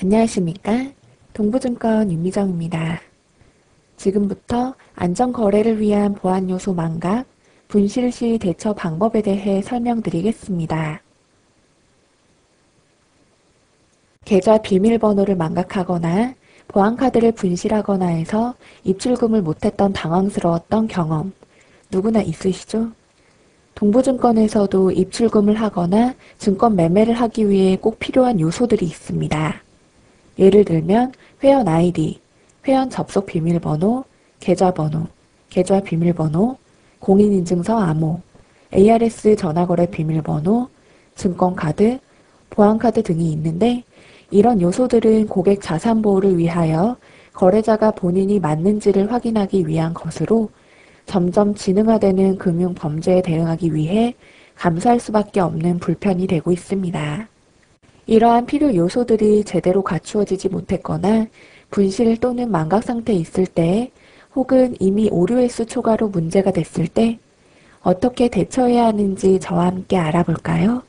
안녕하십니까? 동부증권 윤미정입니다. 지금부터 안전거래를 위한 보안요소 망각, 분실 시 대처 방법에 대해 설명드리겠습니다. 계좌 비밀번호를 망각하거나 보안카드를 분실하거나 해서 입출금을 못했던 당황스러웠던 경험, 누구나 있으시죠? 동부증권에서도 입출금을 하거나 증권 매매를 하기 위해 꼭 필요한 요소들이 있습니다. 예를 들면 회원 아이디, 회원 접속 비밀번호, 계좌번호, 계좌 비밀번호, 공인인증서 암호, ARS 전화거래 비밀번호, 증권카드, 보안카드 등이 있는데 이런 요소들은 고객 자산 보호를 위하여 거래자가 본인이 맞는지를 확인하기 위한 것으로 점점 지능화되는 금융 범죄에 대응하기 위해 감수할 수밖에 없는 불편이 되고 있습니다. 이러한 필요 요소들이 제대로 갖추어지지 못했거나 분실 또는 망각 상태에 있을 때 혹은 이미 오류 횟수 초과로 문제가 됐을 때 어떻게 대처해야 하는지 저와 함께 알아볼까요?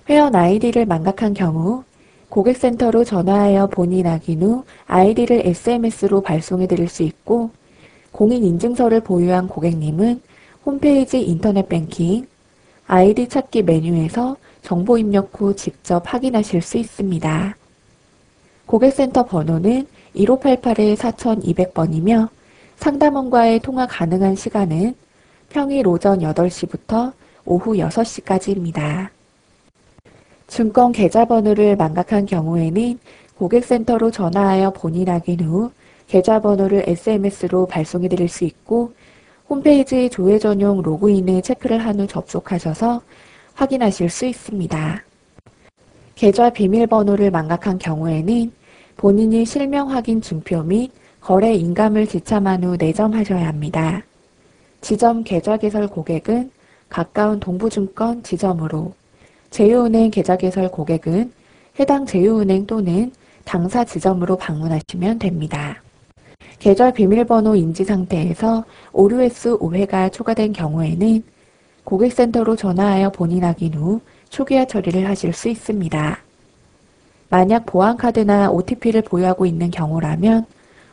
회원 아이디를 망각한 경우 고객센터로 전화하여 본인 확인 후 아이디를 SMS로 발송해 드릴 수 있고 공인인증서를 보유한 고객님은 홈페이지 인터넷 뱅킹, 아이디 찾기 메뉴에서 정보 입력 후 직접 확인하실 수 있습니다. 고객센터 번호는 1588-4200번이며 상담원과의 통화 가능한 시간은 평일 오전 8시부터 오후 6시까지입니다. 증권 계좌번호를 망각한 경우에는 고객센터로 전화하여 본인 확인 후 계좌번호를 SMS로 발송해 드릴 수 있고 홈페이지 조회 전용 로그인을 체크를 한 후 접속하셔서 확인하실 수 있습니다. 계좌 비밀번호를 망각한 경우에는 본인이 실명 확인 증표 및 거래 인감을 지참한 후 내점하셔야 합니다. 지점 계좌 개설 고객은 가까운 동부증권 지점으로, 제휴은행 계좌 개설 고객은 해당 제휴은행 또는 당사 지점으로 방문하시면 됩니다. 계좌 비밀번호 인지 상태에서 오류 횟수 5회가 초과된 경우에는 고객센터로 전화하여 본인 확인 후 초기화 처리를 하실 수 있습니다. 만약 보안카드나 OTP를 보유하고 있는 경우라면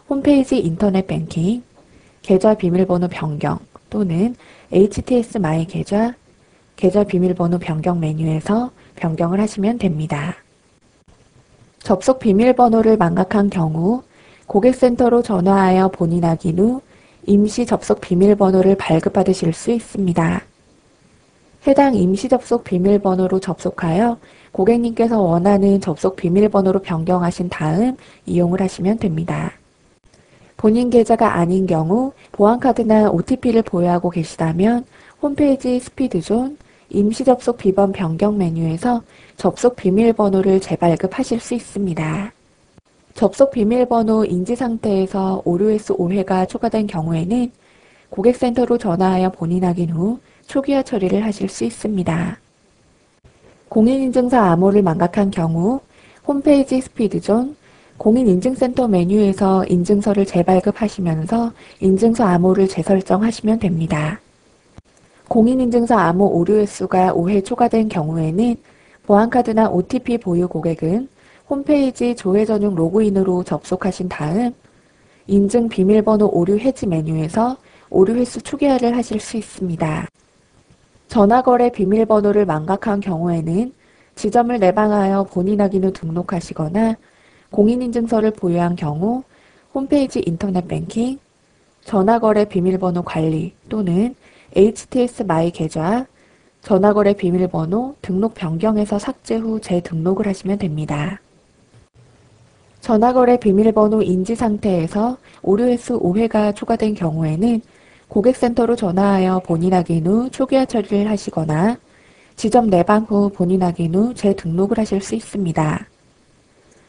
홈페이지 인터넷 뱅킹, 계좌 비밀번호 변경 또는 HTS 마이 계좌, 계좌 비밀번호 변경 메뉴에서 변경을 하시면 됩니다. 접속 비밀번호를 망각한 경우 고객센터로 전화하여 본인 확인 후 임시 접속 비밀번호를 발급받으실 수 있습니다. 해당 임시 접속 비밀번호로 접속하여 고객님께서 원하는 접속 비밀번호로 변경하신 다음 이용을 하시면 됩니다. 본인 계좌가 아닌 경우 보안카드나 OTP를 보유하고 계시다면 홈페이지 스피드존 임시 접속 비번 변경 메뉴에서 접속 비밀번호를 재발급하실 수 있습니다. 접속 비밀번호 인지 상태에서 오류 횟수 5회가 초과된 경우에는 고객센터로 전화하여 본인 확인 후 초기화 처리를 하실 수 있습니다. 공인인증서 암호를 망각한 경우 홈페이지 스피드존 공인인증센터 메뉴에서 인증서를 재발급하시면서 인증서 암호를 재설정하시면 됩니다. 공인인증서 암호 오류 횟수가 5회 초과된 경우에는 보안카드나 OTP 보유 고객은 홈페이지 조회 전용 로그인으로 접속하신 다음 인증 비밀번호 오류 해지 메뉴에서 오류 횟수 초기화를 하실 수 있습니다. 전화거래 비밀번호를 망각한 경우에는 지점을 내방하여 본인 확인 후 등록하시거나 공인인증서를 보유한 경우 홈페이지 인터넷 뱅킹, 전화거래 비밀번호 관리 또는 HTS 마이 계좌, 전화거래 비밀번호 등록 변경에서 삭제 후 재등록을 하시면 됩니다. 전화거래 비밀번호 인지 상태에서 오류 횟수 5회가 초과된 경우에는 고객센터로 전화하여 본인 확인 후 초기화 처리를 하시거나 지점 내방 후 본인 확인 후 재등록을 하실 수 있습니다.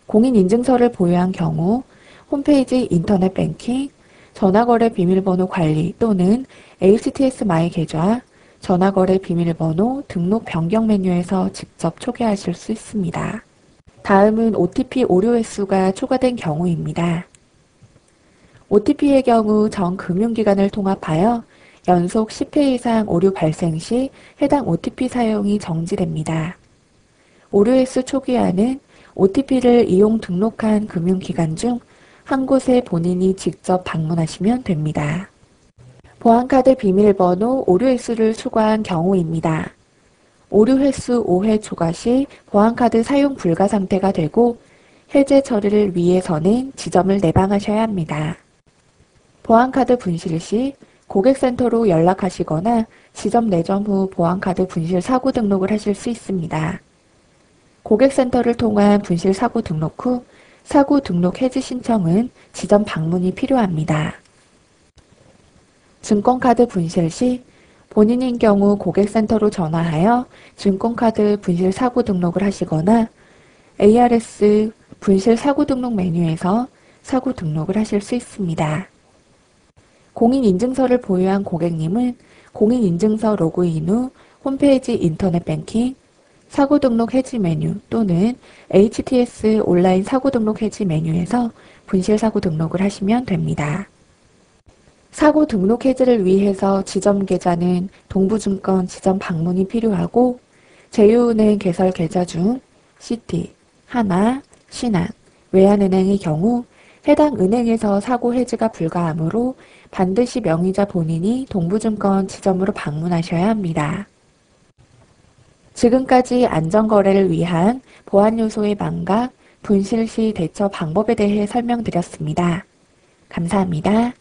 공인인증서를 보유한 경우 홈페이지 인터넷 뱅킹, 전화거래 비밀번호 관리 또는 HTS 마이 계좌, 전화거래 비밀번호 등록 변경 메뉴에서 직접 초기화하실 수 있습니다. 다음은 OTP 오류 횟수가 초과된 경우입니다. OTP의 경우 전 금융기관을 통합하여 연속 10회 이상 오류 발생 시 해당 OTP 사용이 정지됩니다. 오류 횟수 초기화는 OTP를 이용 등록한 금융기관 중 한 곳에 본인이 직접 방문하시면 됩니다. 보안카드 비밀번호 오류 횟수를 추가한 경우입니다. 오류 횟수 5회 초과 시 보안카드 사용 불가 상태가 되고 해제 처리를 위해서는 지점을 내방하셔야 합니다. 보안카드 분실 시 고객센터로 연락하시거나 지점 내점 후 보안카드 분실 사고 등록을 하실 수 있습니다. 고객센터를 통한 분실 사고 등록 후 사고 등록 해지 신청은 지점 방문이 필요합니다. 증권카드 분실 시 본인인 경우 고객센터로 전화하여 증권카드 분실 사고 등록을 하시거나 ARS 분실 사고 등록 메뉴에서 사고 등록을 하실 수 있습니다. 공인인증서를 보유한 고객님은 공인인증서 로그인 후 홈페이지 인터넷 뱅킹, 사고 등록 해지 메뉴 또는 HTS 온라인 사고 등록 해지 메뉴에서 분실 사고 등록을 하시면 됩니다. 사고 등록 해지를 위해서 지점 계좌는 동부증권 지점 방문이 필요하고 제휴은행 개설 계좌 중 시티, 하나, 신한, 외환은행의 경우 해당 은행에서 사고 해지가 불가하므로 반드시 명의자 본인이 동부증권 지점으로 방문하셔야 합니다. 지금까지 안전거래를 위한 보안요소의 망각, 분실 시 대처 방법에 대해 설명드렸습니다. 감사합니다.